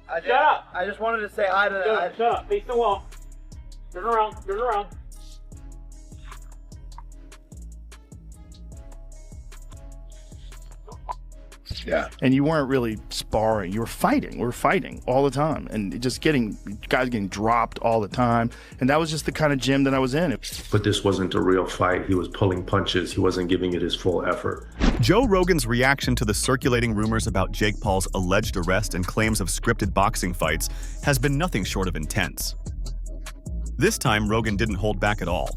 Shut up! I just wanted to say hi to Dude, shut up. Face the wall. Turn around. Turn around. Yeah. And you weren't really sparring. You were fighting. We were fighting all the time. And just guys getting dropped all the time. And that was just the kind of gym that I was in. But this wasn't a real fight. He was pulling punches. He wasn't giving it his full effort. Joe Rogan's reaction to the circulating rumors about Jake Paul's alleged arrest and claims of scripted boxing fights has been nothing short of intense. This time, Rogan didn't hold back at all.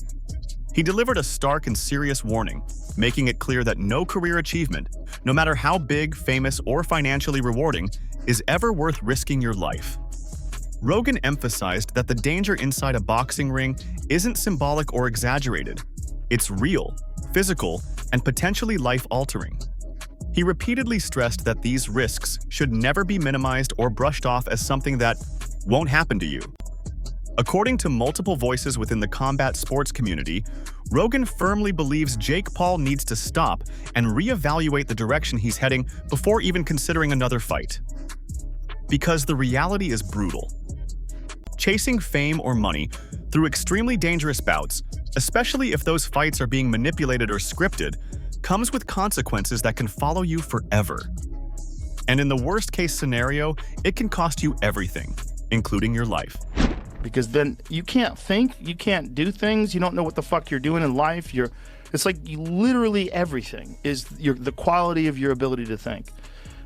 He delivered a stark and serious warning, making it clear that no career achievement, no matter how big, famous, or financially rewarding, is ever worth risking your life. Rogan emphasized that the danger inside a boxing ring isn't symbolic or exaggerated. It's real, physical, and potentially life-altering. He repeatedly stressed that these risks should never be minimized or brushed off as something that won't happen to you. According to multiple voices within the combat sports community, Rogan firmly believes Jake Paul needs to stop and reevaluate the direction he's heading before even considering another fight. Because the reality is brutal. Chasing fame or money through extremely dangerous bouts, especially if those fights are being manipulated or scripted, comes with consequences that can follow you forever. And in the worst-case scenario, it can cost you everything, including your life. Because then you can't think, you can't do things, you don't know what the fuck you're doing in life. It's like literally everything is the quality of your ability to think.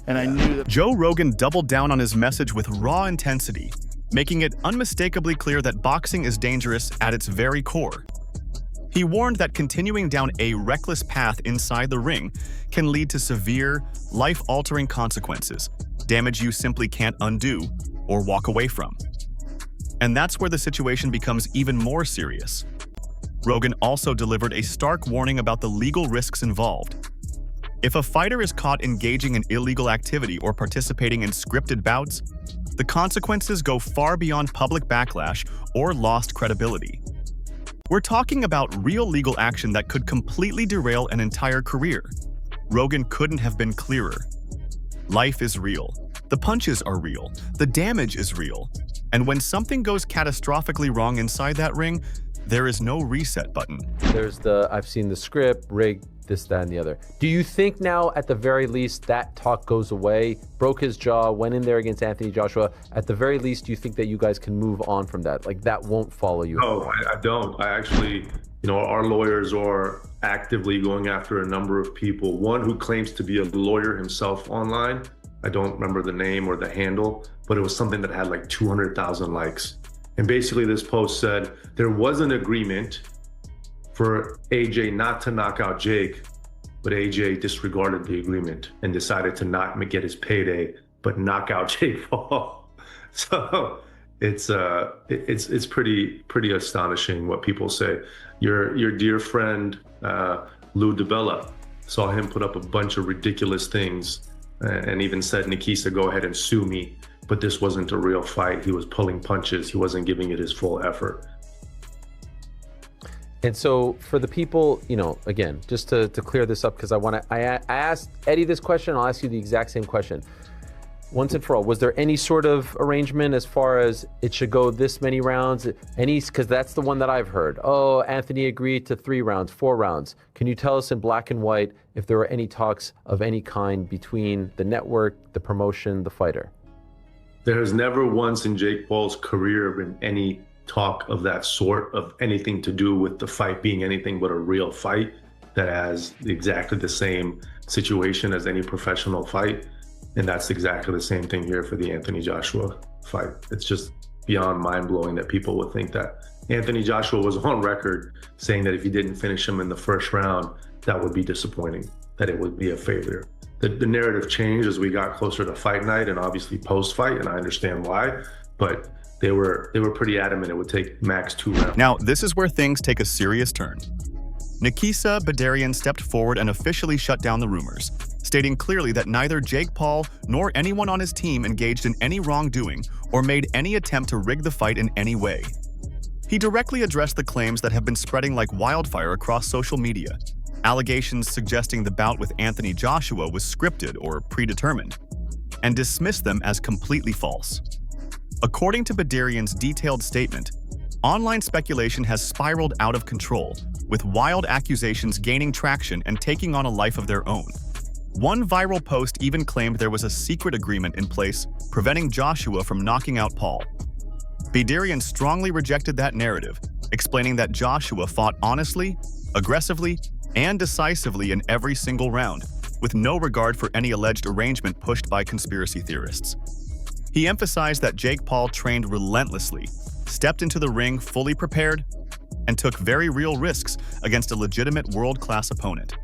And I knew that. Joe Rogan doubled down on his message with raw intensity, making it unmistakably clear that boxing is dangerous at its very core. He warned that continuing down a reckless path inside the ring can lead to severe, life-altering consequences, damage you simply can't undo or walk away from. And that's where the situation becomes even more serious. Rogan also delivered a stark warning about the legal risks involved. If a fighter is caught engaging in illegal activity or participating in scripted bouts, the consequences go far beyond public backlash or lost credibility. We're talking about real legal action that could completely derail an entire career. Rogan couldn't have been clearer. Life is real. The punches are real. The damage is real. And when something goes catastrophically wrong inside that ring, there is no reset button. I've seen the script, rig, this, that, and the other. Do you think now, at the very least, that talk goes away, broke his jaw, went in there against Anthony Joshua? At the very least, do you think that you guys can move on from that? Like, that won't follow you? No, I don't. I actually, our lawyers are actively going after a number of people. One who claims to be a lawyer himself online. I don't remember the name or the handle, but it was something that had like 200,000 likes. And basically this post said there was an agreement for AJ not to knock out Jake, but AJ disregarded the agreement and decided to not get his payday, but knock out Jake Paul. So it's pretty astonishing what people say. Your dear friend Lou DiBella, saw him put up a bunch of ridiculous things and even said, Nikisa, go ahead and sue me. But this wasn't a real fight. He was pulling punches. He wasn't giving it his full effort. And so for the people, again, just to clear this up, because I asked Eddie this question, I'll ask you the exact same question. Once and for all, was there any sort of arrangement as far as it should go this many rounds? Because that's the one that I've heard. Oh, Anthony agreed to 3 rounds, 4 rounds. Can you tell us in black and white if there were any talks of any kind between the network, the promotion, the fighter? There has never once in Jake Paul's career been any talk of that sort, of anything to do with the fight being anything but a real fight that has exactly the same situation as any professional fight. And that's exactly the same thing here for the Anthony Joshua fight. It's just beyond mind-blowing that people would think that. Anthony Joshua was on record saying that if he didn't finish him in the first round, that would be disappointing, that it would be a failure. The narrative changed as we got closer to fight night and obviously post-fight, and I understand why, but they were pretty adamant it would take max 2 rounds. Now, this is where things take a serious turn. Nikisa Badarian stepped forward and officially shut down the rumors, stating clearly that neither Jake Paul nor anyone on his team engaged in any wrongdoing or made any attempt to rig the fight in any way. He directly addressed the claims that have been spreading like wildfire across social media, allegations suggesting the bout with Anthony Joshua was scripted or predetermined. and dismissed them as completely false. According to Bedarian's detailed statement, online speculation has spiraled out of control, with wild accusations gaining traction and taking on a life of their own. One viral post even claimed there was a secret agreement in place preventing Joshua from knocking out Paul. Bedarian strongly rejected that narrative, explaining that Joshua fought honestly, aggressively, and decisively in every single round, with no regard for any alleged arrangement pushed by conspiracy theorists. He emphasized that Jake Paul trained relentlessly, stepped into the ring fully prepared, and took very real risks against a legitimate world-class opponent.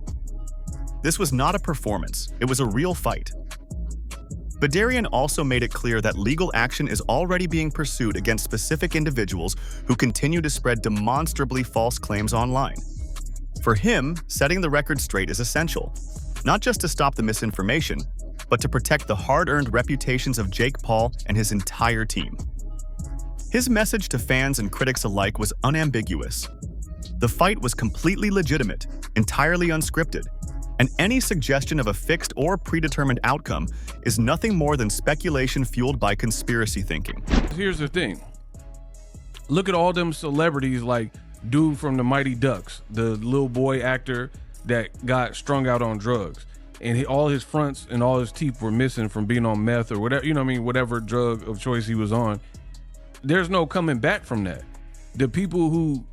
This was not a performance, it was a real fight. Bedarian also made it clear that legal action is already being pursued against specific individuals who continue to spread demonstrably false claims online. For him, setting the record straight is essential, not just to stop the misinformation, but to protect the hard-earned reputations of Jake Paul and his entire team. His message to fans and critics alike was unambiguous. The fight was completely legitimate, entirely unscripted, and any suggestion of a fixed or predetermined outcome is nothing more than speculation fueled by conspiracy thinking. Here's the thing. Look at all them celebrities like dude from the Mighty Ducks, the little boy actor that got strung out on drugs. And all his fronts and all his teeth were missing from being on meth or whatever, you know what I mean, whatever drug of choice he was on. There's no coming back from that. The people who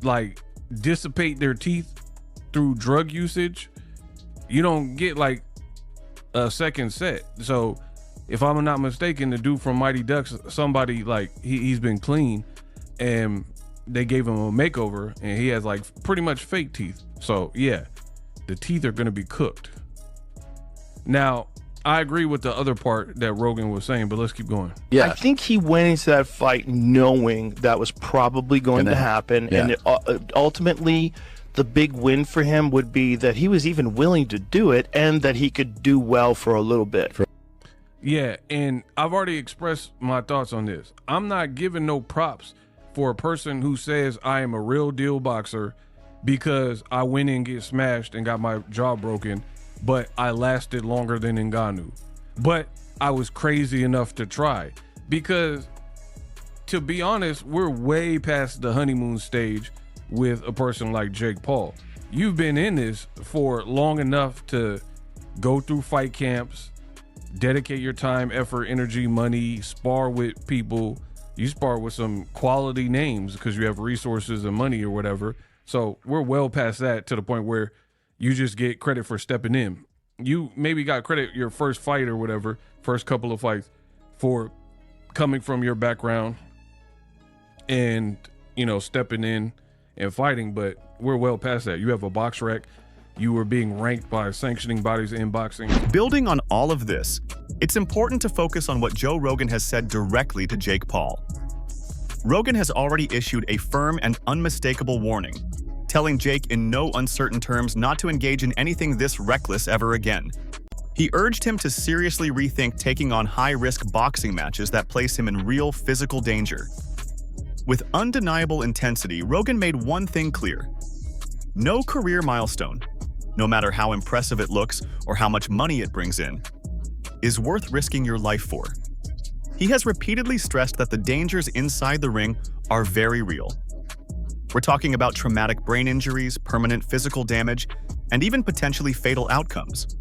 like dissipate their teeth through drug usage, you don't get like a second set. So if I'm not mistaken, the dude from Mighty Ducks, somebody like he's been clean and they gave him a makeover and he has like pretty much fake teeth. So yeah, the teeth are going to be cooked. Now, I agree with the other part that Rogan was saying, but let's keep going. Yeah, I think he went into that fight knowing that was probably going to happen. Yeah. And ultimately, the big win for him would be that he was even willing to do it and that he could do well for a little bit. Yeah, and I've already expressed my thoughts on this. I'm not giving no props for a person who says I am a real deal boxer because I went in and get smashed and got my jaw broken, but I lasted longer than Ngannou. But I was crazy enough to try. Because, to be honest, we're way past the honeymoon stage with a person like Jake Paul. You've been in this for long enough to go through fight camps, dedicate your time, effort, energy, money, spar with people. You spar with some quality names because you have resources and money or whatever. So we're well past that to the point where you just get credit for stepping in. You maybe got credit your first fight or whatever, first couple of fights, for coming from your background and, you know, stepping in and fighting, but we're well past that. You have a box rec. You were being ranked by sanctioning bodies in boxing. Building on all of this, it's important to focus on what Joe Rogan has said directly to Jake Paul. Rogan has already issued a firm and unmistakable warning, telling Jake in no uncertain terms not to engage in anything this reckless ever again. He urged him to seriously rethink taking on high-risk boxing matches that place him in real physical danger. With undeniable intensity, Rogan made one thing clear. No career milestone, no matter how impressive it looks or how much money it brings in, is worth risking your life for. He has repeatedly stressed that the dangers inside the ring are very real. We're talking about traumatic brain injuries, permanent physical damage, and even potentially fatal outcomes.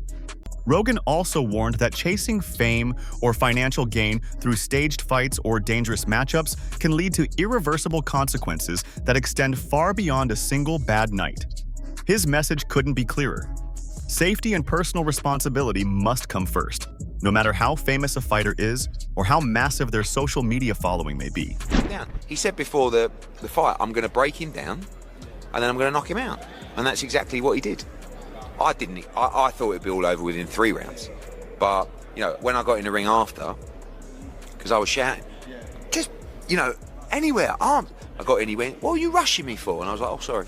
Rogan also warned that chasing fame or financial gain through staged fights or dangerous matchups can lead to irreversible consequences that extend far beyond a single bad night. His message couldn't be clearer. Safety and personal responsibility must come first, no matter how famous a fighter is or how massive their social media following may be. He said before the fight, I'm going to break him down and then I'm going to knock him out. And that's exactly what he did. I thought it'd be all over within 3 rounds. But, you know, when I got in the ring after, because I was shouting, just, you know, anywhere, arms. I got in, he went, what are you rushing me for? And I was like, oh, sorry.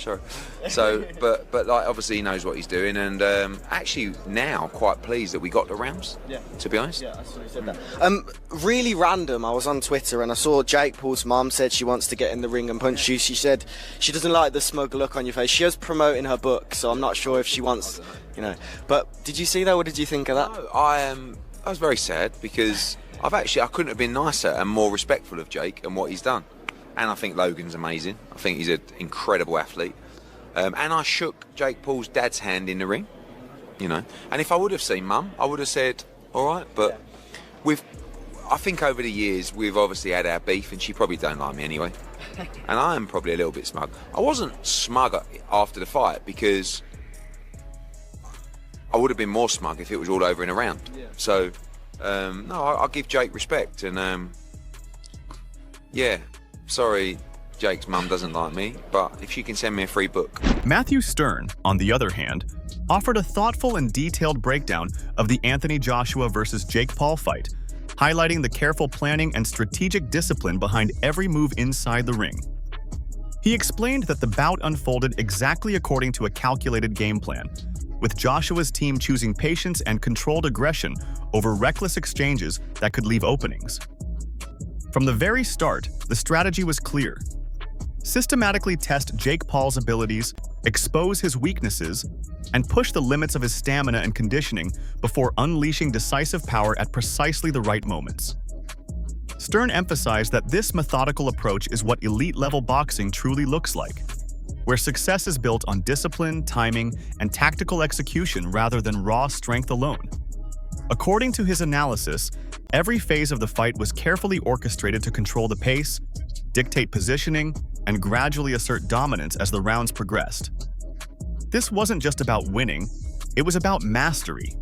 So, but like, obviously he knows what he's doing, and actually now quite pleased that we got the rounds, to be honest. Yeah, I saw you said that. Really random, I was on Twitter and I saw Jake Paul's mum said she wants to get in the ring and punch you. She said she doesn't like the smug look on your face. She is promoting her book, so I'm not sure if she wants, you know. But did you see that? What did you think of that? No, I was very sad because I couldn't have been nicer and more respectful of Jake and what he's done. And I think Logan's amazing. I think he's an incredible athlete. And I shook Jake Paul's dad's hand in the ring, you know. And if I would have seen Mum, I would have said, all right. But I think over the years, we've obviously had our beef, and she probably don't like me anyway. And I am probably a little bit smug. I wasn't smug after the fight because I would have been more smug if it was all over in a round. Yeah. So, no, I give Jake respect. And, yeah, sorry, Jake's mum doesn't like me, but if she can send me a free book. Matthew Stern, on the other hand, offered a thoughtful and detailed breakdown of the Anthony Joshua versus Jake Paul fight, highlighting the careful planning and strategic discipline behind every move inside the ring. He explained that the bout unfolded exactly according to a calculated game plan, with Joshua's team choosing patience and controlled aggression over reckless exchanges that could leave openings. From the very start, the strategy was clear. Systematically test Jake Paul's abilities, expose his weaknesses, and push the limits of his stamina and conditioning before unleashing decisive power at precisely the right moments. Stern emphasized that this methodical approach is what elite-level boxing truly looks like, where success is built on discipline, timing, and tactical execution rather than raw strength alone. According to his analysis, every phase of the fight was carefully orchestrated to control the pace, dictate positioning, and gradually assert dominance as the rounds progressed. This wasn't just about winning, it was about mastery.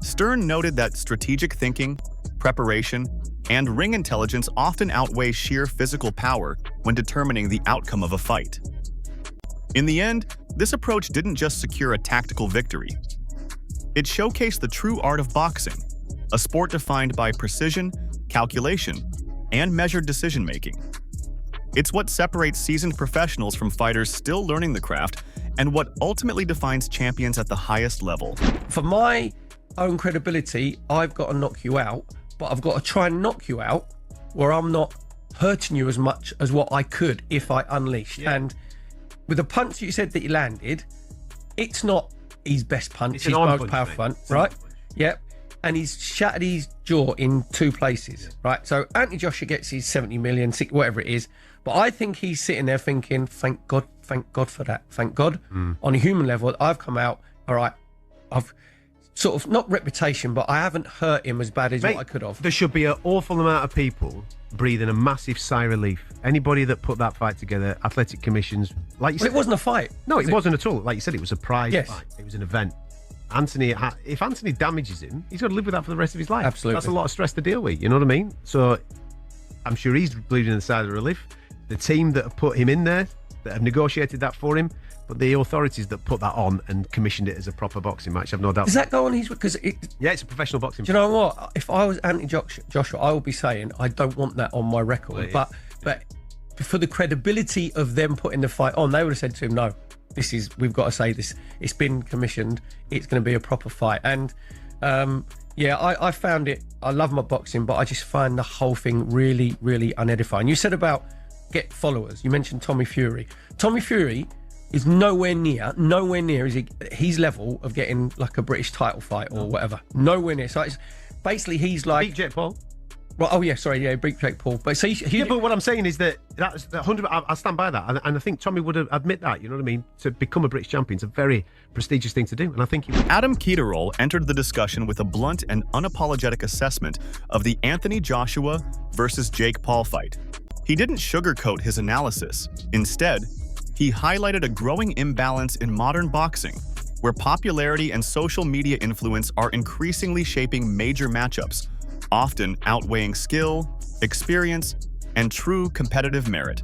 Stern noted that strategic thinking, preparation, and ring intelligence often outweigh sheer physical power when determining the outcome of a fight. In the end, this approach didn't just secure a tactical victory. It showcased the true art of boxing, a sport defined by precision, calculation, and measured decision-making. It's what separates seasoned professionals from fighters still learning the craft, and what ultimately defines champions at the highest level. For my own credibility, I've got to knock you out, but I've got to try and knock you out where I'm not hurting you as much as what I could if I unleashed. Yeah. And with the punch you said that he landed, it's not his best punch, his most powerful punch, right? Yep. And he's shattered his jaw in 2 places, right? So Anthony Joshua gets his 70 million, whatever it is. But I think he's sitting there thinking, thank God for that. Thank God. On a human level, I've come out, all right, I've sort of, not reputation, but I haven't hurt him as bad as what I could have. There should be an awful amount of people breathing a massive sigh of relief. Anybody that put that fight together, athletic commissions, like you said. It wasn't a fight. No, it wasn't at all. Like you said, it was a prize fight. It was an event. If Anthony damages him, he's got to live with that for the rest of his life. Absolutely. That's a lot of stress to deal with, you know what I mean? So I'm sure he's bleeding in the side of relief. The team that have put him in there, that have negotiated that for him, but the authorities that put that on and commissioned it as a proper boxing match, I've no doubt. Does that go on his... Because yeah, it's a professional boxing match. Do you know what? If I was Anthony Joshua, I would be saying, I don't want that on my record. Well, but for the credibility of them putting the fight on, they would have said to him, no, we've got to say this. It's been commissioned. It's going to be a proper fight. And I found it... I love my boxing, but I just find the whole thing really, really unedifying. You said about get followers. You mentioned Tommy Fury. Tommy Fury is nowhere near his level of getting like a British title fight or whatever. Nowhere near. So it's basically he's like... Beat Jake Paul. Well, oh yeah, sorry, yeah, beat Jake Paul. But so but what I'm saying is that's 100. I stand by that, and I think Tommy would admit that. You know what I mean? To become a British champion is a very prestigious thing to do, and I think he would. Adam Keterol entered the discussion with a blunt and unapologetic assessment of the Anthony Joshua versus Jake Paul fight. He didn't sugarcoat his analysis. Instead, he highlighted a growing imbalance in modern boxing, where popularity and social media influence are increasingly shaping major matchups, often outweighing skill, experience, and true competitive merit.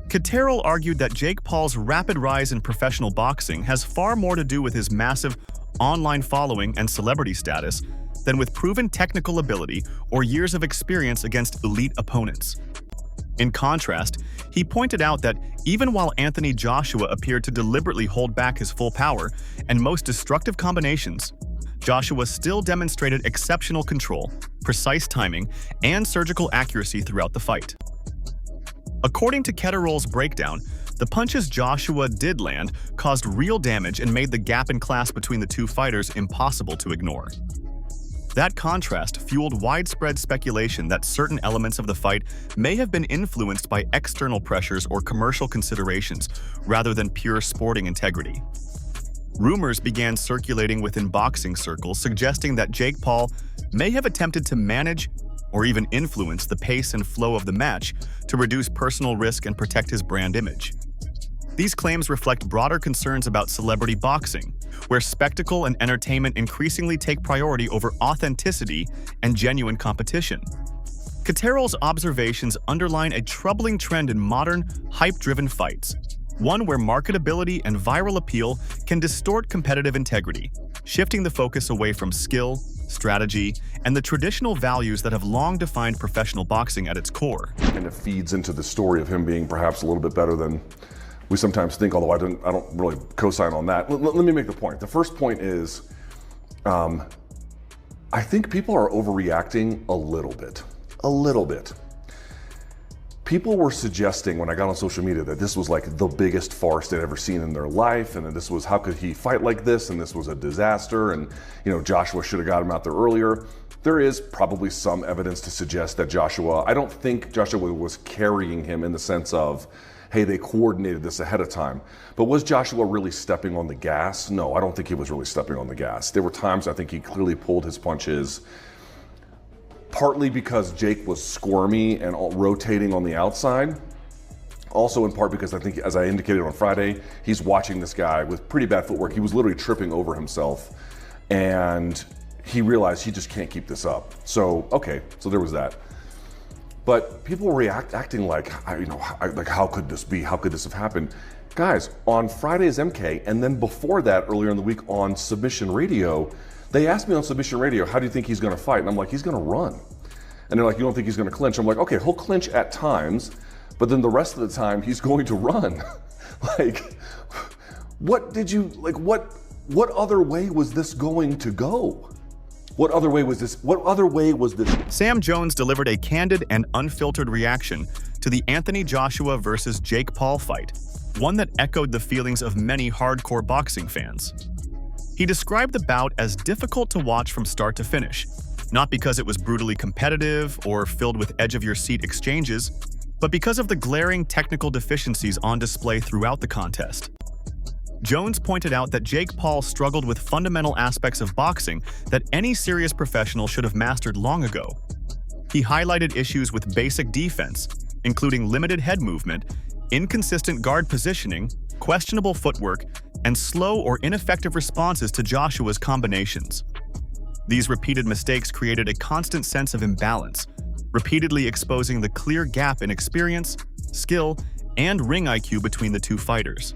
Keterol argued that Jake Paul's rapid rise in professional boxing has far more to do with his massive online following and celebrity status than with proven technical ability or years of experience against elite opponents. In contrast, he pointed out that even while Anthony Joshua appeared to deliberately hold back his full power and most destructive combinations, Joshua still demonstrated exceptional control, precise timing, and surgical accuracy throughout the fight. According to Keterol's breakdown, the punches Joshua did land caused real damage and made the gap in class between the two fighters impossible to ignore. That contrast fueled widespread speculation that certain elements of the fight may have been influenced by external pressures or commercial considerations rather than pure sporting integrity. Rumors began circulating within boxing circles suggesting that Jake Paul may have attempted to manage or even influence the pace and flow of the match to reduce personal risk and protect his brand image. These claims reflect broader concerns about celebrity boxing, where spectacle and entertainment increasingly take priority over authenticity and genuine competition. Caterol's observations underline a troubling trend in modern, hype-driven fights, one where marketability and viral appeal can distort competitive integrity, shifting the focus away from skill, strategy, and the traditional values that have long defined professional boxing at its core. And it feeds into the story of him being perhaps a little bit better than we sometimes think, although I don't really co-sign on that. Let me make the point. The first point is, I think people are overreacting a little bit. A little bit. People were suggesting when I got on social media that this was like the biggest farce they'd ever seen in their life, and that this was, how could he fight like this, and this was a disaster, and Joshua should have got him out there earlier. There is probably some evidence to suggest that I don't think Joshua was carrying him in the sense of, hey, they coordinated this ahead of time. But was Joshua really stepping on the gas? No, I don't think he was really stepping on the gas. There were times I think he clearly pulled his punches, partly because Jake was squirmy and rotating on the outside. Also in part because I think, as I indicated on Friday, he's watching this guy with pretty bad footwork. He was literally tripping over himself, and he realized he just can't keep this up. So there was that. But people were acting like, how could this be? How could this have happened? Guys, on Friday's MK, and then before that, earlier in the week on Submission Radio, they asked me on Submission Radio, how do you think he's going to fight? And I'm like, he's going to run. And they're like, you don't think he's going to clinch? I'm like, okay, he'll clinch at times, but then the rest of the time he's going to run. What other way was this going to go? What other way was this? Sam Jones delivered a candid and unfiltered reaction to the Anthony Joshua versus Jake Paul fight, one that echoed the feelings of many hardcore boxing fans. He described the bout as difficult to watch from start to finish, not because it was brutally competitive or filled with edge-of-your-seat exchanges, but because of the glaring technical deficiencies on display throughout the contest. Jones pointed out that Jake Paul struggled with fundamental aspects of boxing that any serious professional should have mastered long ago. He highlighted issues with basic defense, including limited head movement, inconsistent guard positioning, questionable footwork, and slow or ineffective responses to Joshua's combinations. These repeated mistakes created a constant sense of imbalance, repeatedly exposing the clear gap in experience, skill, and ring IQ between the two fighters.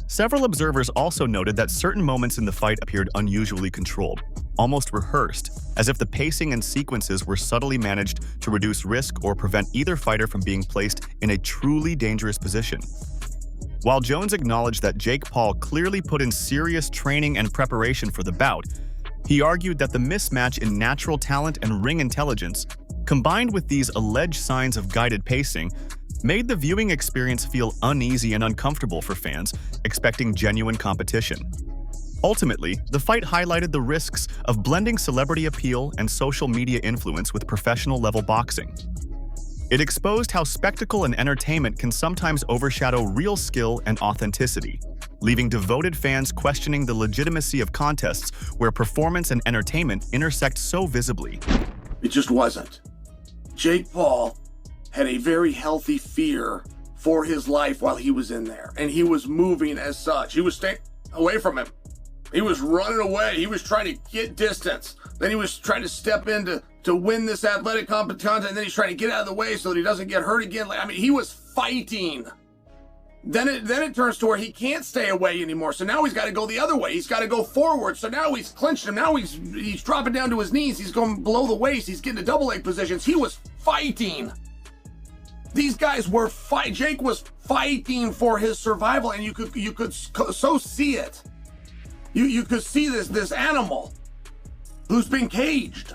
Several observers also noted that certain moments in the fight appeared unusually controlled, almost rehearsed, as if the pacing and sequences were subtly managed to reduce risk or prevent either fighter from being placed in a truly dangerous position. While Jones acknowledged that Jake Paul clearly put in serious training and preparation for the bout, he argued that the mismatch in natural talent and ring intelligence, combined with these alleged signs of guided pacing, made the viewing experience feel uneasy and uncomfortable for fans expecting genuine competition. Ultimately, the fight highlighted the risks of blending celebrity appeal and social media influence with professional-level boxing. It exposed how spectacle and entertainment can sometimes overshadow real skill and authenticity, leaving devoted fans questioning the legitimacy of contests where performance and entertainment intersect so visibly. It just wasn't. Jake Paul had a very healthy fear for his life while he was in there, and he was moving as such. He was staying away from him. He was running away. He was trying to get distance. Then he was trying to step in to win this athletic contest, and then he's trying to get out of the way so that he doesn't get hurt again. I mean, he was fighting. Then it turns to where he can't stay away anymore. So now he's got to go the other way. He's got to go forward. So now he's clinched him. Now he's dropping down to his knees. He's going below the waist. He's getting to double leg positions. He was fighting. These guys were Jake was fighting for his survival, and you could so see it. You could see this animal who's been caged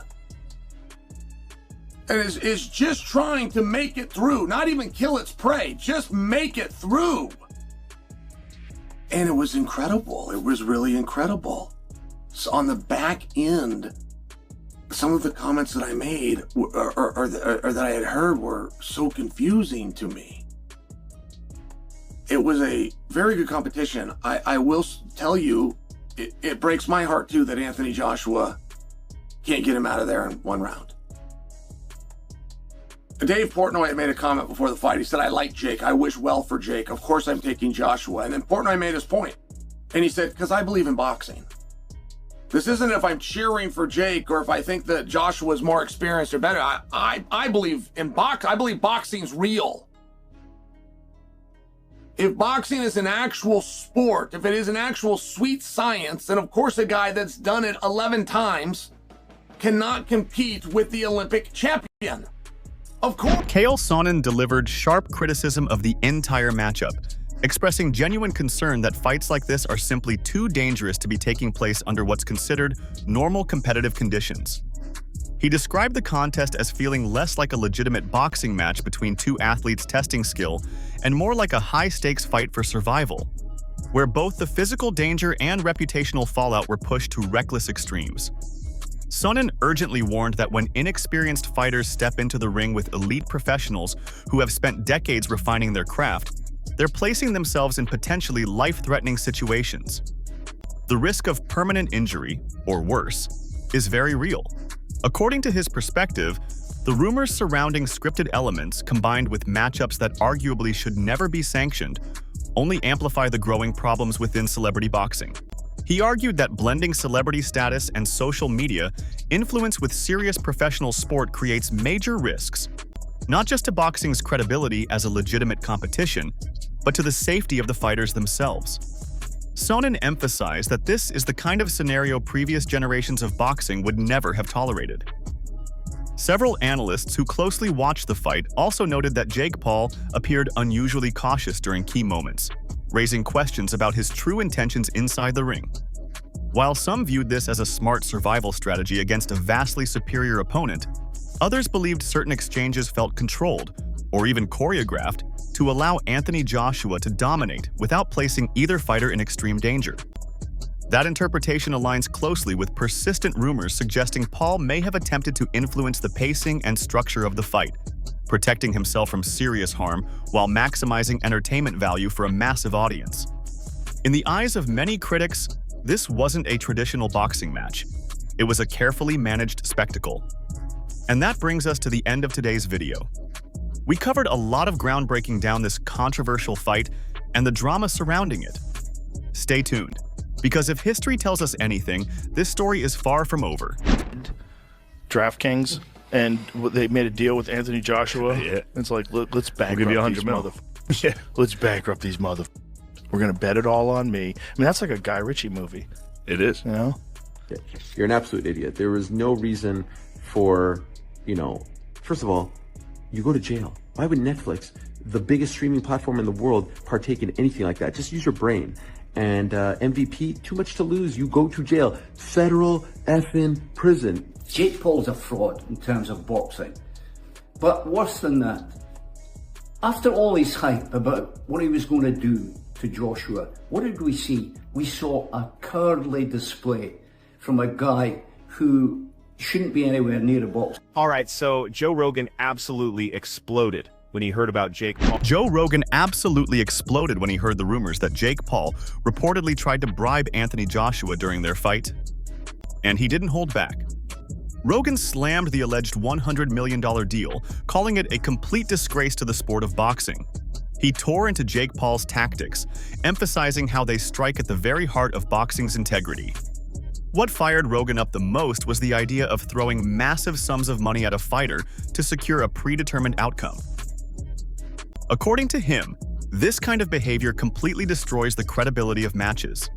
and is just trying to make it through, not even kill its prey, just make it through. And it was incredible. It was really incredible. So on the back end, some of the comments that I made or that I had heard were so confusing to me. It was a very good competition. I will tell you, it breaks my heart too that Anthony Joshua can't get him out of there in one round. Dave Portnoy had made a comment before the fight. He said, I like Jake. I wish well for Jake. Of course I'm taking Joshua. And then Portnoy made his point. And he said, because I believe in boxing. This isn't if I'm cheering for Jake or if I think that Joshua is more experienced or better. I believe in I believe boxing's real. If boxing is an actual sport, if it is an actual sweet science, then of course a guy that's done it 11 times cannot compete with the Olympic champion. Of course. Chael Sonnen delivered sharp criticism of the entire matchup, expressing genuine concern that fights like this are simply too dangerous to be taking place under what's considered normal competitive conditions. He described the contest as feeling less like a legitimate boxing match between two athletes testing skill and more like a high-stakes fight for survival, where both the physical danger and reputational fallout were pushed to reckless extremes. Sonnen urgently warned that when inexperienced fighters step into the ring with elite professionals who have spent decades refining their craft, they're placing themselves in potentially life-threatening situations. The risk of permanent injury, or worse, is very real. According to his perspective, the rumors surrounding scripted elements combined with matchups that arguably should never be sanctioned only amplify the growing problems within celebrity boxing. He argued that blending celebrity status and social media influence with serious professional sport creates major risks, not just to boxing's credibility as a legitimate competition, but to the safety of the fighters themselves. Sonnen emphasized that this is the kind of scenario previous generations of boxing would never have tolerated. Several analysts who closely watched the fight also noted that Jake Paul appeared unusually cautious during key moments, raising questions about his true intentions inside the ring. While some viewed this as a smart survival strategy against a vastly superior opponent, others believed certain exchanges felt controlled, or even choreographed, to allow Anthony Joshua to dominate without placing either fighter in extreme danger. That interpretation aligns closely with persistent rumors suggesting Paul may have attempted to influence the pacing and structure of the fight, protecting himself from serious harm while maximizing entertainment value for a massive audience. In the eyes of many critics, this wasn't a traditional boxing match. It was a carefully managed spectacle. And that brings us to the end of today's video. We covered a lot of ground breaking down this controversial fight and the drama surrounding it. Stay tuned, because if history tells us anything, this story is far from over. DraftKings, and they made a deal with Anthony Joshua. Yeah. It's like, let's bankrupt give you these 100 mil. motherfuckers. Yeah. Let's bankrupt these motherfuckers. We're going to bet it all on me. I mean, that's like a Guy Ritchie movie. It is. You know? You're an absolute idiot. There was no reason for, first of all, you go to jail. Why would Netflix, the biggest streaming platform in the world, partake in anything like that? Just use your brain. And MVP, too much to lose. You go to jail. Federal effing prison. Jake Paul's a fraud in terms of boxing. But worse than that, after all his hype about what he was going to do to Joshua, what did we see? We saw a cowardly display from a guy who shouldn't be anywhere near a box. All right, so Joe Rogan absolutely exploded when he heard about Jake Paul. Joe Rogan absolutely exploded when he heard the rumors that Jake Paul reportedly tried to bribe Anthony Joshua during their fight. And he didn't hold back. Rogan slammed the alleged $100 million deal, calling it a complete disgrace to the sport of boxing. He tore into Jake Paul's tactics, emphasizing how they strike at the very heart of boxing's integrity. What fired Rogan up the most was the idea of throwing massive sums of money at a fighter to secure a predetermined outcome. According to him, this kind of behavior completely destroys the credibility of matches.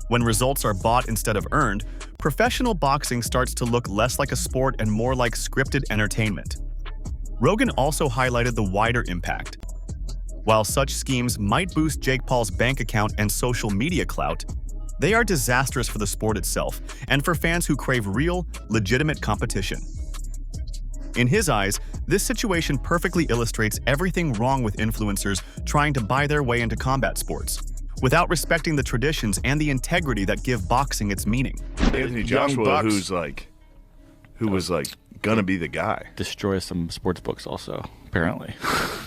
When results are bought instead of earned, professional boxing starts to look less like a sport and more like scripted entertainment. Rogan also highlighted the wider impact. While such schemes might boost Jake Paul's bank account and social media clout, they are disastrous for the sport itself and for fans who crave real, legitimate competition. In his eyes, this situation perfectly illustrates everything wrong with influencers trying to buy their way into combat sports, without respecting the traditions and the integrity that give boxing its meaning. Anthony Joshua, who was like gonna be the guy. Destroy some sports books also, apparently.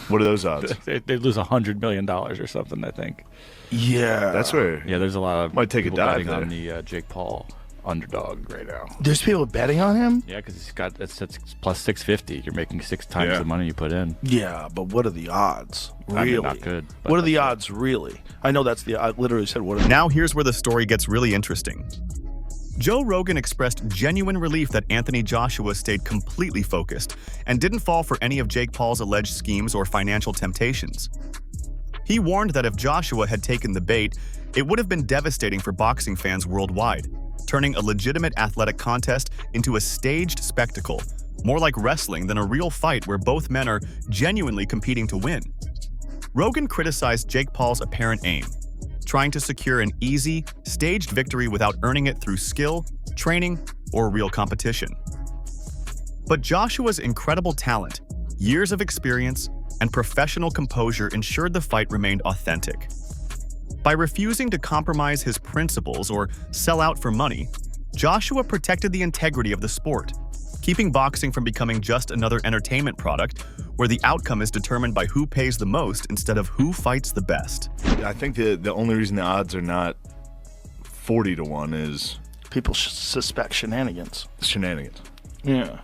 What are those odds? they lose $100 million or something, I think. Yeah, that's where. Yeah, there's a lot of might take a people dive betting there. on the Jake Paul underdog right now. There's people betting on him? Yeah, because he's got that's plus 650. You're making 6 times the money you put in. Yeah, but what are the odds? I Really? mean, not good. but What are the odds, really? I know I literally said what are the Now here's where the story gets really interesting. Joe Rogan expressed genuine relief that Anthony Joshua stayed completely focused and didn't fall for any of Jake Paul's alleged schemes or financial temptations. He warned that if Joshua had taken the bait, it would have been devastating for boxing fans worldwide, turning a legitimate athletic contest into a staged spectacle, more like wrestling than a real fight where both men are genuinely competing to win. Rogan criticized Jake Paul's apparent aim, trying to secure an easy, staged victory without earning it through skill, training, or real competition. But Joshua's incredible talent, years of experience, and professional composure ensured the fight remained authentic. By refusing to compromise his principles or sell out for money, Joshua protected the integrity of the sport, keeping boxing from becoming just another entertainment product where the outcome is determined by who pays the most instead of who fights the best. I think the only reason the odds are not 40-1 is people suspect shenanigans. Shenanigans. Yeah.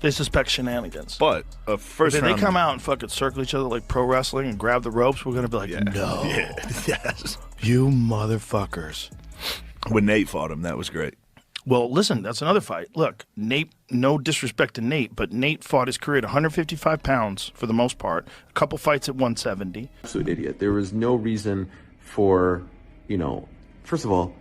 They suspect shenanigans. But a first if round, they come out and fucking circle each other like pro wrestling and grab the ropes, we're going to be like, no. Yeah. Yes. You motherfuckers. When Nate fought him, that was great. Well, listen, that's another fight. Look, Nate, no disrespect to Nate, but Nate fought his career at 155 pounds for the most part. A couple fights at 170. Absolute idiot. There was no reason for, first of all,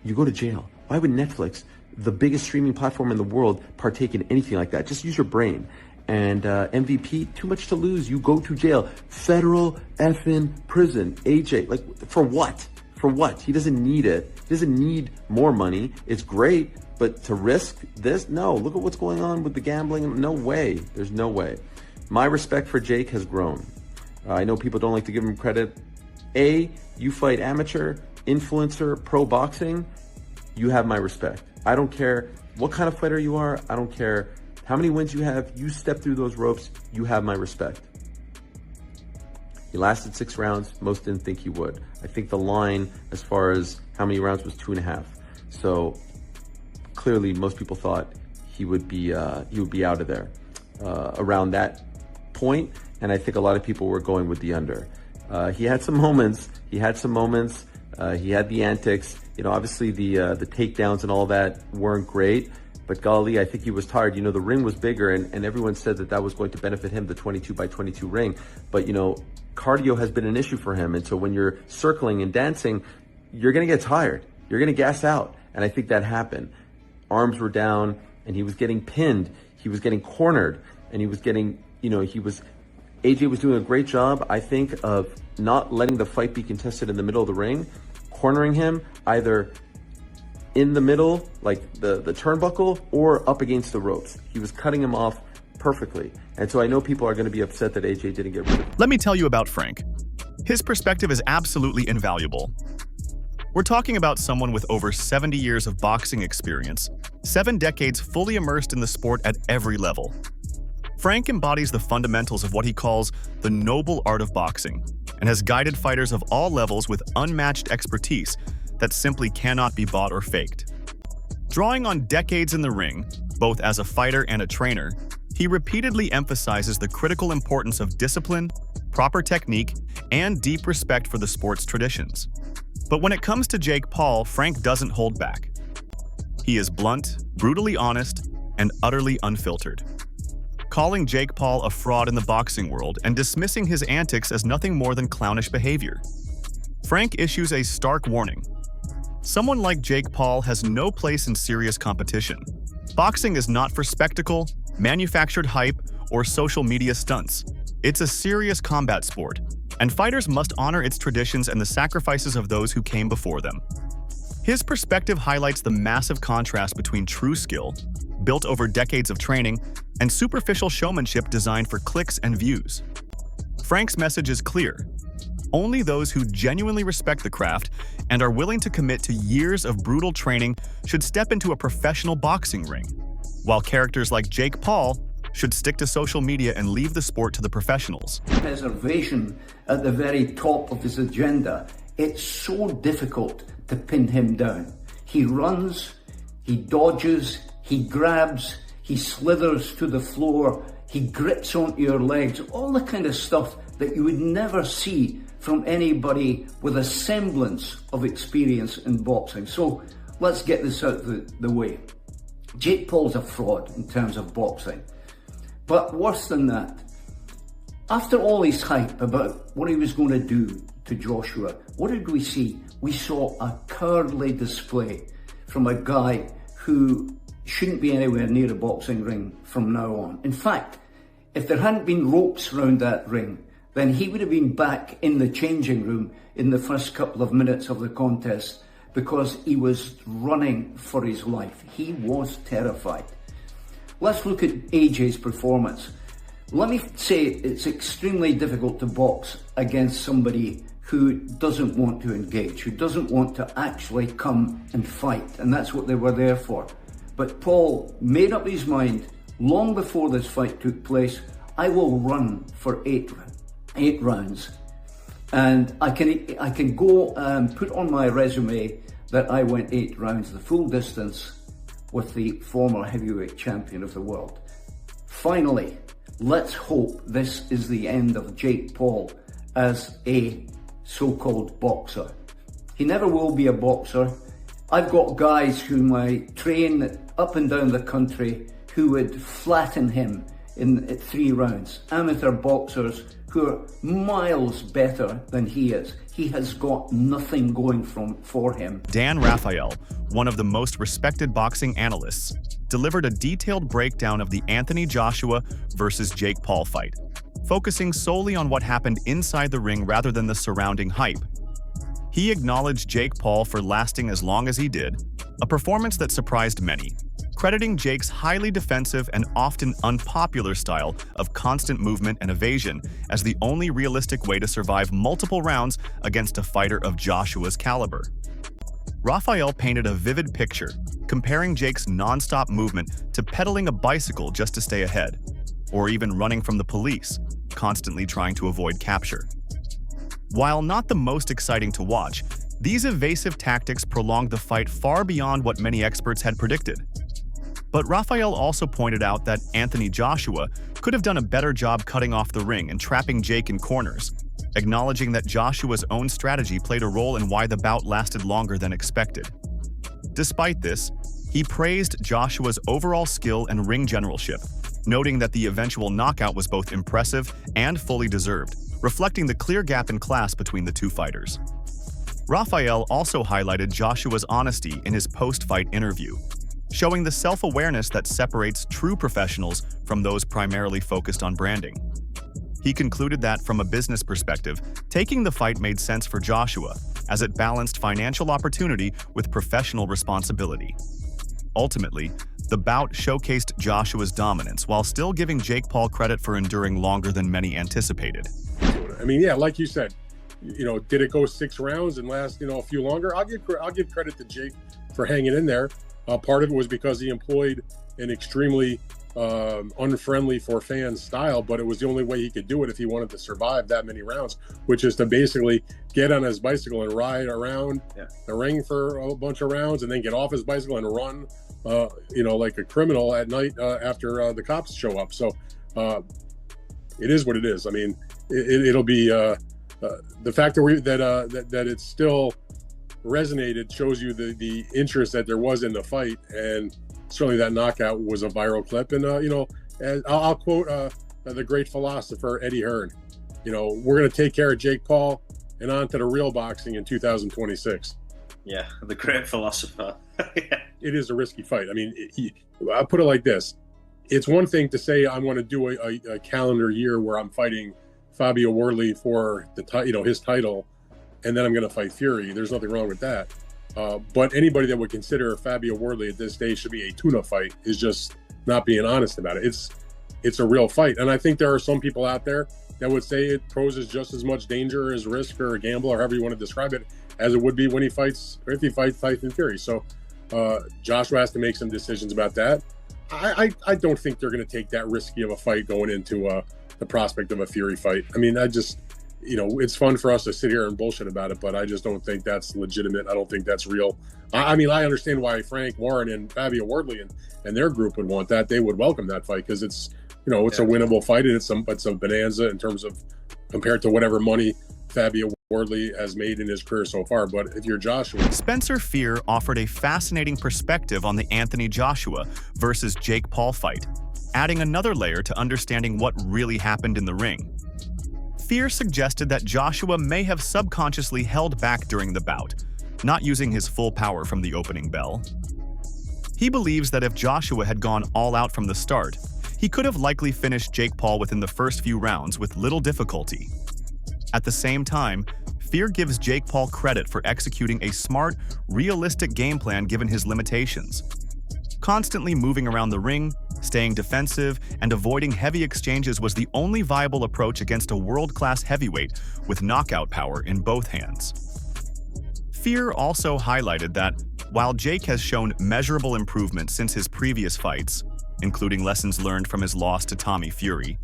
you go to jail. Why would Netflix, the biggest streaming platform in the world, partake in anything like that? Just use your brain. And MVP, too much to lose. You go to jail. Federal effing prison. AJ, for what? For what? He doesn't need it. He doesn't need more money. It's great, but to risk this? No, look at what's going on with the gambling. No way. There's no way. My respect for Jake has grown. I know people don't like to give him credit. You fight amateur, influencer, pro boxing. You have my respect. I don't care what kind of fighter you are. I don't care how many wins you have. You step through those ropes. You have my respect. He lasted 6 rounds. Most didn't think he would. I think the line as far as how many rounds was 2.5. So clearly most people thought he would be out of there around that point. And I think a lot of people were going with the under. He had some moments. He had the antics. Obviously the takedowns and all that weren't great. But golly, I think he was tired. The ring was bigger, and everyone said that was going to benefit him, the 22x22 ring. But, cardio has been an issue for him. And so when you're circling and dancing, you're going to get tired. You're going to gas out. And I think that happened. Arms were down, and he was getting pinned. He was getting cornered, and he was getting, AJ was doing a great job, I think, of not letting the fight be contested in the middle of the ring, cornering him either in the middle, like the turnbuckle, or up against the ropes. He was cutting him off perfectly. And so I know people are going to be upset that AJ didn't get rid of him. Let me tell you about Frank. His perspective is absolutely invaluable. We're talking about someone with over 70 years of boxing experience, 7 decades fully immersed in the sport at every level. Frank embodies the fundamentals of what he calls the noble art of boxing and has guided fighters of all levels with unmatched expertise that simply cannot be bought or faked. Drawing on decades in the ring, both as a fighter and a trainer, he repeatedly emphasizes the critical importance of discipline, proper technique, and deep respect for the sport's traditions. But when it comes to Jake Paul, Frank doesn't hold back. He is blunt, brutally honest, and utterly unfiltered, calling Jake Paul a fraud in the boxing world and dismissing his antics as nothing more than clownish behavior. Frank issues a stark warning. Someone like Jake Paul has no place in serious competition. Boxing is not for spectacle, manufactured hype, or social media stunts. It's a serious combat sport, and fighters must honor its traditions and the sacrifices of those who came before them. His perspective highlights the massive contrast between true skill, built over decades of training, and superficial showmanship designed for clicks and views. Frank's message is clear. Only those who genuinely respect the craft and are willing to commit to years of brutal training should step into a professional boxing ring. while characters like Jake Paul should stick to social media and leave the sport to the professionals. Preservation at the very top of his agenda. It's so difficult to pin him down. He runs, he dodges, he grabs, he slithers to the floor, he grips onto your legs, all the kind of stuff that you would never see from anybody with a semblance of experience in boxing. So let's get this out of the way. Jake Paul's a fraud in terms of boxing. But worse than that, after all his hype about what he was going to do to Joshua, what did we see? We saw a cowardly display from a guy who shouldn't be anywhere near a boxing ring from now on. In fact, if there hadn't been ropes around that ring, then he would have been back in the changing room in the first couple of minutes of the contest because he was running for his life. He was terrified. Let's look at AJ's performance. Let me say it's extremely difficult to box against somebody who doesn't want to engage, who doesn't want to actually come and fight, and that's what they were there for. But Paul made up his mind long before this fight took place. I will run for eight rounds, and I can go and put on my resume that I went 8 rounds, the full distance, with the former heavyweight champion of the world. Finally, let's hope this is the end of Jake Paul as a so-called boxer. He never will be a boxer. I've got guys whom I train up and down the country who would flatten him in 3 rounds. Amateur boxers who are miles better than he is. He has got nothing going for him. Dan Rafael, one of the most respected boxing analysts, delivered a detailed breakdown of the Anthony Joshua versus Jake Paul fight, focusing solely on what happened inside the ring rather than the surrounding hype. He acknowledged Jake Paul for lasting as long as he did, a performance that surprised many, crediting Jake's highly defensive and often unpopular style of constant movement and evasion as the only realistic way to survive multiple rounds against a fighter of Joshua's caliber. Rafael painted a vivid picture, comparing Jake's non-stop movement to pedaling a bicycle just to stay ahead, or even running from the police, constantly trying to avoid capture. While not the most exciting to watch, these evasive tactics prolonged the fight far beyond what many experts had predicted. But Rafael also pointed out that Anthony Joshua could have done a better job cutting off the ring and trapping Jake in corners, acknowledging that Joshua's own strategy played a role in why the bout lasted longer than expected. Despite this, he praised Joshua's overall skill and ring generalship, noting that the eventual knockout was both impressive and fully deserved, reflecting the clear gap in class between the two fighters. Rafael also highlighted Joshua's honesty in his post-fight interview, showing the self-awareness that separates true professionals from those primarily focused on branding. He concluded that, from a business perspective, taking the fight made sense for Joshua, as it balanced financial opportunity with professional responsibility. Ultimately, the bout showcased Joshua's dominance while still giving Jake Paul credit for enduring longer than many anticipated. I mean, yeah, like you said, did it go 6 rounds and last, a few longer? I'll give credit to Jake for hanging in there. Part of it was because he employed an extremely unfriendly for fans style, but it was the only way he could do it if he wanted to survive that many rounds, which is to basically get on his bicycle and ride around the ring for a bunch of rounds and then get off his bicycle and run, like a criminal at night after the cops show up. So it is what it is. I mean, it'll be the fact that it's still resonated shows you the interest that there was in the fight, and certainly that knockout was a viral clip. And and I'll quote the great philosopher Eddie Hearn, we're going to take care of Jake Paul and on to the real boxing in 2026. Yeah, the great philosopher. It is a risky fight. I mean, I'll put it like this. It's one thing to say I want to do a calendar year where I'm fighting Fabio Wardley for the his title, and then I'm going to fight Fury. There's nothing wrong with that. But anybody that would consider Fabio Wardley at this stage should be a tuna fight is just not being honest about it. It's a real fight. And I think there are some people out there that would say it poses just as much danger as risk or a gamble or however you want to describe it as it would be when he fights, or if he fights in Fury. So Joshua has to make some decisions about that. I don't think they're going to take that risky of a fight going into the prospect of a Fury fight. I mean, it's fun for us to sit here and bullshit about it, but I just don't think that's legitimate. I don't think that's real. I mean, I understand why Frank Warren and Fabio Wardley and their group would want that. They would welcome that fight because it's a winnable fight, and it's a bonanza in terms of compared to whatever money Fabio Wardley has made in his career so far. But if you're Joshua... Spencer Fear offered a fascinating perspective on the Anthony Joshua versus Jake Paul fight, adding another layer to understanding what really happened in the ring. Fear suggested that Joshua may have subconsciously held back during the bout, not using his full power from the opening bell. He believes that if Joshua had gone all out from the start, he could have likely finished Jake Paul within the first few rounds with little difficulty. At the same time, Fear gives Jake Paul credit for executing a smart, realistic game plan given his limitations. Constantly moving around the ring, staying defensive, and avoiding heavy exchanges was the only viable approach against a world-class heavyweight with knockout power in both hands. Fear also highlighted that, while Jake has shown measurable improvement since his previous fights, including lessons learned from his loss to Tommy Fury,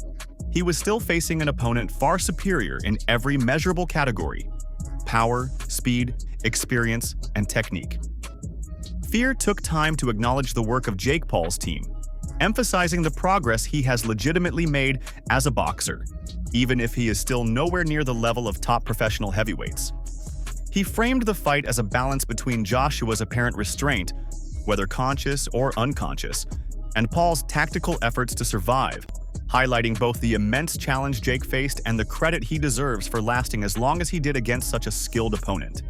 he was still facing an opponent far superior in every measurable category: power, speed, experience, and technique. Fear took time to acknowledge the work of Jake Paul's team, emphasizing the progress he has legitimately made as a boxer, even if he is still nowhere near the level of top professional heavyweights. He framed the fight as a balance between Joshua's apparent restraint, whether conscious or unconscious, and Paul's tactical efforts to survive, highlighting both the immense challenge Jake faced and the credit he deserves for lasting as long as he did against such a skilled opponent.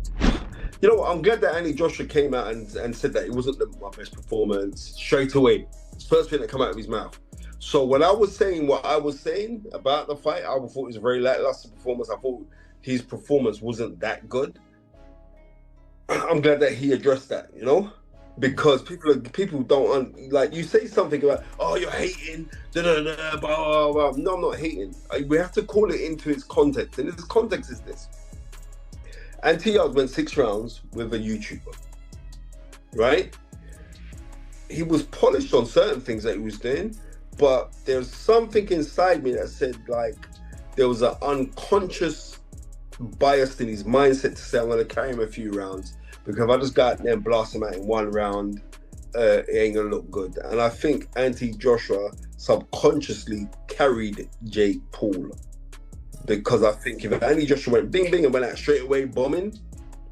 You know what, I'm glad that Andy Joshua came out and said that it wasn't my best performance straight away. It's the first thing that came out of his mouth. So when I was saying what I was saying about the fight, I thought it was a very lackluster performance. I thought his performance wasn't that good. I'm glad that he addressed that, because people don't like, you say something about, oh, you're hating, blah, blah, blah. No, I'm not hating. We have to call it into its context, and its context is this. Anti-Yard went 6 rounds with a YouTuber, right? He was polished on certain things that he was doing, but there's something inside me that said, like, there was an unconscious bias in his mindset to say, I'm going to carry him a few rounds, because if I just go out there and blast him out in 1 round, it ain't going to look good. And I think Joshua subconsciously carried Jake Paul, because I think if Andy Joshua went bing bing and went out straight away bombing,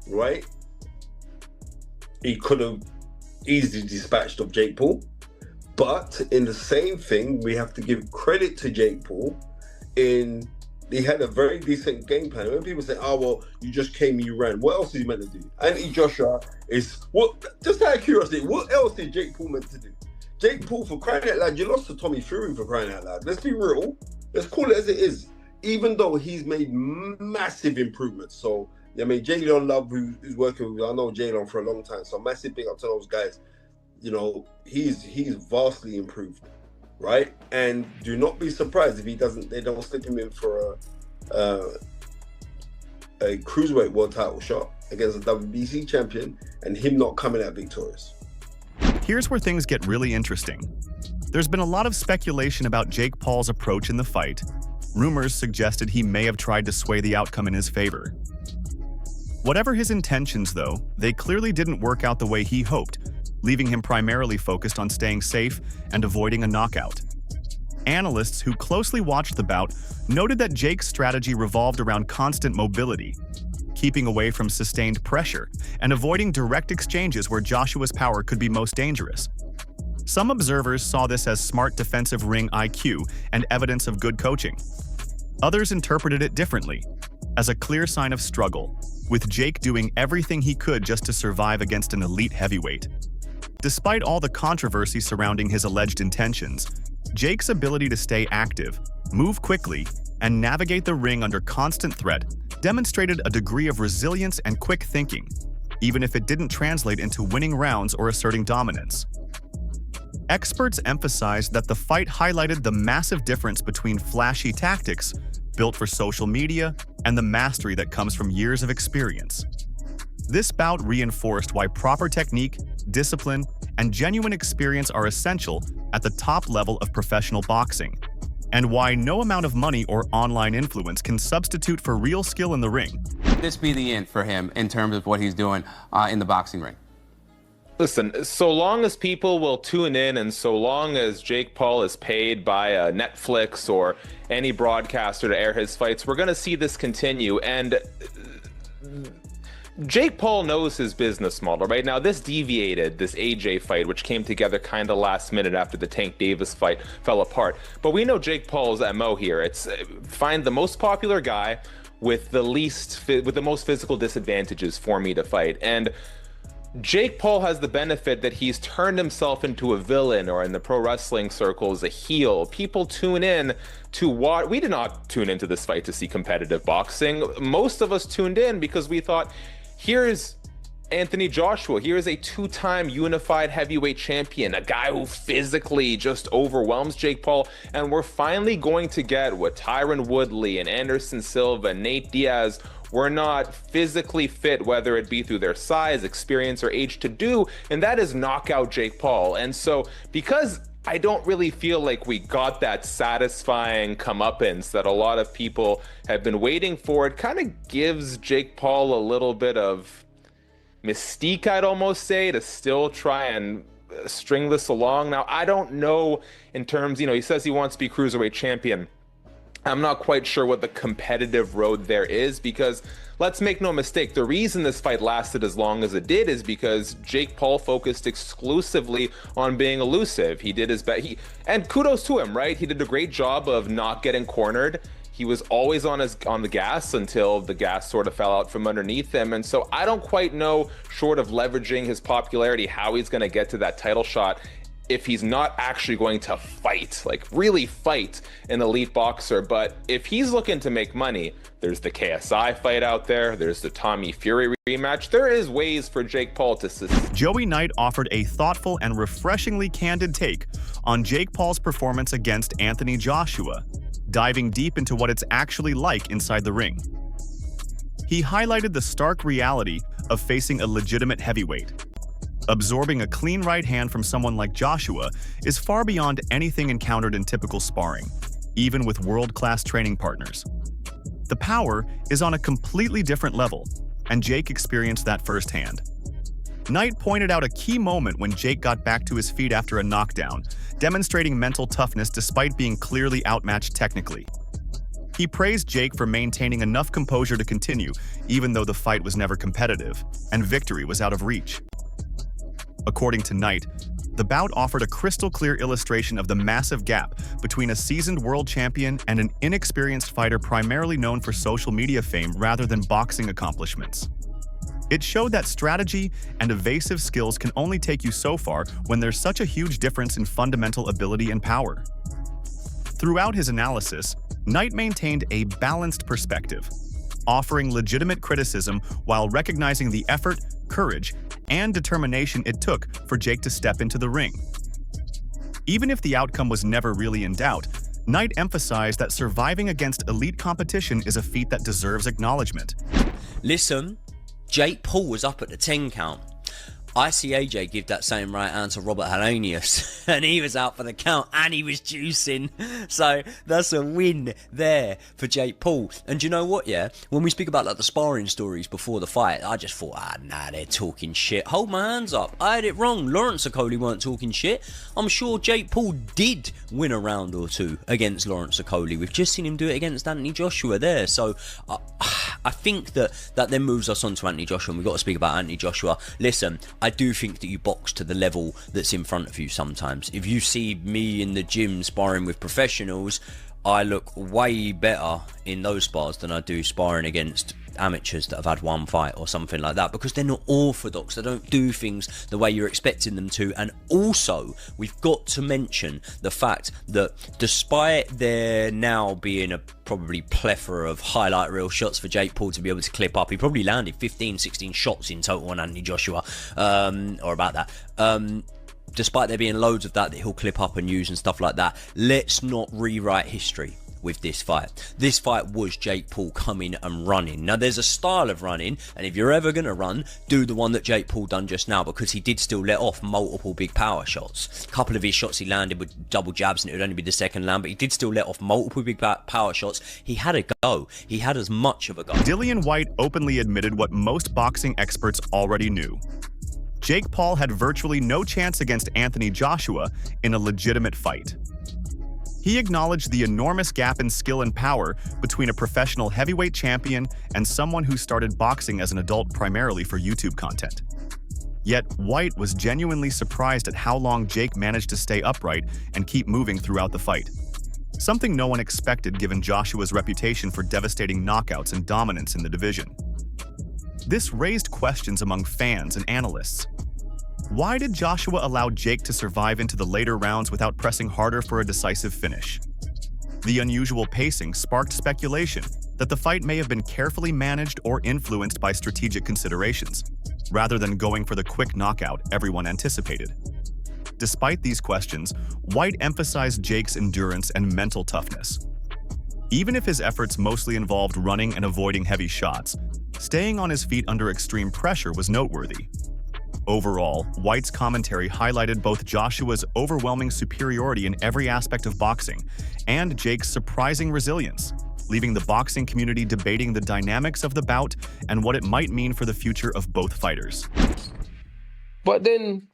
right, he could have easily dispatched of Jake Paul. But in the same thing, we have to give credit to Jake Paul he had a very decent game plan. When people say, oh, well, you just came, you ran, what else is he meant to do? Andy Joshua just out of curiosity, what else did Jake Paul meant to do? Jake Paul, for crying out loud, you lost to Tommy Fury, for crying out loud. Let's be real. Let's call it as it is. Even though he's made massive improvements. So, I mean, Jalen Love, who's working with, I know Jalen for a long time, so massive big up to those guys. He's vastly improved, right? And do not be surprised if they don't slip him in for a cruiserweight world title shot against a WBC champion, and him not coming out victorious. Here's where things get really interesting. There's been a lot of speculation about Jake Paul's approach in the fight. Rumors suggested he may have tried to sway the outcome in his favor. Whatever his intentions, though, they clearly didn't work out the way he hoped, leaving him primarily focused on staying safe and avoiding a knockout. Analysts who closely watched the bout noted that Jake's strategy revolved around constant mobility, keeping away from sustained pressure and avoiding direct exchanges where Joshua's power could be most dangerous. Some observers saw this as smart defensive ring IQ and evidence of good coaching. Others interpreted it differently, as a clear sign of struggle, with Jake doing everything he could just to survive against an elite heavyweight. Despite all the controversy surrounding his alleged intentions, Jake's ability to stay active, move quickly, and navigate the ring under constant threat demonstrated a degree of resilience and quick thinking, even if it didn't translate into winning rounds or asserting dominance. Experts emphasized that the fight highlighted the massive difference between flashy tactics built for social media and the mastery that comes from years of experience. This bout reinforced why proper technique, discipline, and genuine experience are essential at the top level of professional boxing, and why no amount of money or online influence can substitute for real skill in the ring. This be the end for him in terms of what he's doing in the boxing ring. Listen, so long as people will tune in and so long as Jake Paul is paid by Netflix or any broadcaster to air his fights, we're going to see this continue. And Jake Paul knows his business model, right? Now, this deviated, this AJ fight, which came together kind of last minute after the Tank Davis fight fell apart. But we know Jake Paul's MO here. It's find the most popular guy with the most physical disadvantages for me to fight. And Jake Paul has the benefit that he's turned himself into a villain, or in the pro wrestling circles, a heel. People tune in to watch. We did not tune into this fight to see competitive boxing. Most of us tuned in because we thought, here's Anthony Joshua. Here's a two-time unified heavyweight champion, a guy who physically just overwhelms Jake Paul. And we're finally going to get what Tyron Woodley and Anderson Silva and Nate Diaz were not physically fit, whether it be through their size, experience, or age, to do, and that is knock out Jake Paul. And so, because I don't really feel like we got that satisfying comeuppance that a lot of people have been waiting for, it kind of gives Jake Paul a little bit of mystique, I'd almost say, to still try and string this along. Now, I don't know in terms, he says he wants to be cruiserweight champion. I'm not quite sure what the competitive road there is, because let's make no mistake, the reason this fight lasted as long as it did is because Jake Paul focused exclusively on being elusive. He did his best, and kudos to him, right? He did a great job of not getting cornered. He was always on the gas until the gas sort of fell out from underneath him. And so I don't quite know, short of leveraging his popularity, how he's going to get to that title shot if he's not actually going to fight, like really fight an elite boxer. But if he's looking to make money, there's the KSI fight out there, there's the Tommy Fury rematch. There is ways for Jake Paul to Joey Knight offered a thoughtful and refreshingly candid take on Jake Paul's performance against Anthony Joshua, diving deep into what it's actually like inside the ring. He highlighted the stark reality of facing a legitimate heavyweight. Absorbing a clean right hand from someone like Joshua is far beyond anything encountered in typical sparring, even with world-class training partners. The power is on a completely different level, and Jake experienced that firsthand. Knight pointed out a key moment when Jake got back to his feet after a knockdown, demonstrating mental toughness despite being clearly outmatched technically. He praised Jake for maintaining enough composure to continue, even though the fight was never competitive, and victory was out of reach. According to Knight, the bout offered a crystal-clear illustration of the massive gap between a seasoned world champion and an inexperienced fighter primarily known for social media fame rather than boxing accomplishments. It showed that strategy and evasive skills can only take you so far when there's such a huge difference in fundamental ability and power. Throughout his analysis, Knight maintained a balanced perspective, offering legitimate criticism while recognizing the effort, courage, and determination it took for Jake to step into the ring. Even if the outcome was never really in doubt, Knight emphasized that surviving against elite competition is a feat that deserves acknowledgement. Listen, Jake Paul was up at the 10 count. I see AJ give that same right hand to Robert Helenius, and he was out for the count, and he was juicing. So that's a win there for Jake Paul. And you know what, yeah? When we speak about like the sparring stories before the fight, I just thought, nah, they're talking shit. Hold my hands up. I had it wrong. Lawrence Okoli weren't talking shit. I'm sure Jake Paul did win a round or two against Lawrence Okoli. We've just seen him do it against Anthony Joshua there. So I think that then moves us on to Anthony Joshua, and we've got to speak about Anthony Joshua. Listen, I do think that you box to the level that's in front of you sometimes. If you see me in the gym sparring with professionals, I look way better in those spars than I do sparring against amateurs that have had one fight or something like that, because they're not orthodox. They don't do things the way you're expecting them to. And also, we've got to mention the fact that despite there now being a probably plethora of highlight reel shots for Jake Paul to be able to clip up, he probably landed 15, 16 shots in total on Anthony Joshua, or about that. Despite there being loads of that he'll clip up and use and stuff like that, let's not rewrite history. with this fight. This fight was Jake Paul coming and running. Now, there's a style of running, and if you're ever going to run, do the one that Jake Paul done just now, because he did still let off multiple big power shots. A couple of his shots he landed with double jabs, and it would only be the second land, but he did still let off multiple big power shots. He had a go. He had as much of a go. Dillian Whyte openly admitted what most boxing experts already knew. Jake Paul had virtually no chance against Anthony Joshua in a legitimate fight. He acknowledged the enormous gap in skill and power between a professional heavyweight champion and someone who started boxing as an adult primarily for YouTube content. Yet, Whyte was genuinely surprised at how long Jake managed to stay upright and keep moving throughout the fight. Something no one expected given Joshua's reputation for devastating knockouts and dominance in the division. This raised questions among fans and analysts. Why did Joshua allow Jake to survive into the later rounds without pressing harder for a decisive finish? The unusual pacing sparked speculation that the fight may have been carefully managed or influenced by strategic considerations, rather than going for the quick knockout everyone anticipated. Despite these questions, Whyte emphasized Jake's endurance and mental toughness. Even if his efforts mostly involved running and avoiding heavy shots, staying on his feet under extreme pressure was noteworthy. Overall, Whyte's commentary highlighted both Joshua's overwhelming superiority in every aspect of boxing and Jake's surprising resilience, leaving the boxing community debating the dynamics of the bout and what it might mean for the future of both fighters. But then,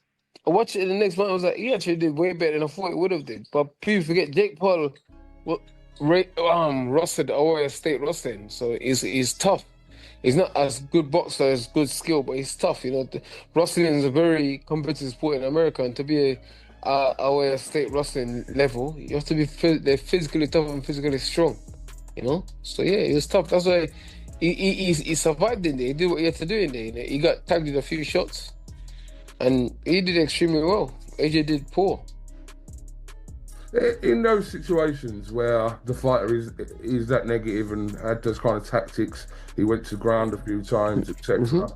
I watched it the next month, I was like, he actually did way better than I thought he would have did. But people forget, Jake Paul rostered the Ohio State wrestling, so he's tough. He's not as good boxer as good skill, but he's tough. You know, wrestling is a very competitive sport in America, and to be a Ohio State wrestling level, you have to be they're physically tough and physically strong. You know, so yeah, he was tough. That's why he survived in there. He did what he had to do in there. He got tagged with a few shots, and he did extremely well. AJ did poor. In those situations where the fighter is that negative and had those kind of tactics, he went to ground a few times, etc.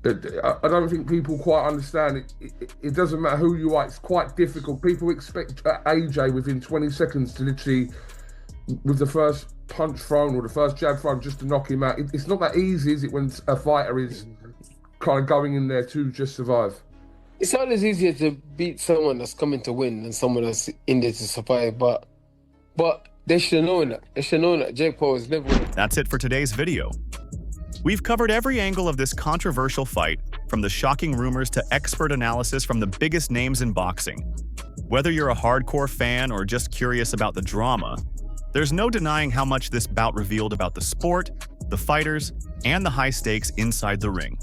I don't think people quite understand it. It doesn't matter who you are, it's quite difficult. People expect AJ within 20 seconds to literally, with the first punch thrown or the first jab thrown, just to knock him out. It's not that easy, is it, when a fighter is kind of going in there to just survive? It's always easier to beat someone that's coming to win than someone that's in there to survive, but they should have known that. They should have known that Jake Paul was never... That's it for today's video. We've covered every angle of this controversial fight, from the shocking rumors to expert analysis from the biggest names in boxing. Whether you're a hardcore fan or just curious about the drama, there's no denying how much this bout revealed about the sport, the fighters, and the high stakes inside the ring.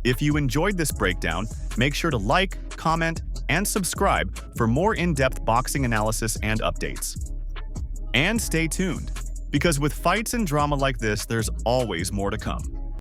If you enjoyed this breakdown, make sure to like, comment, and subscribe for more in-depth boxing analysis and updates. And stay tuned, because with fights and drama like this, there's always more to come.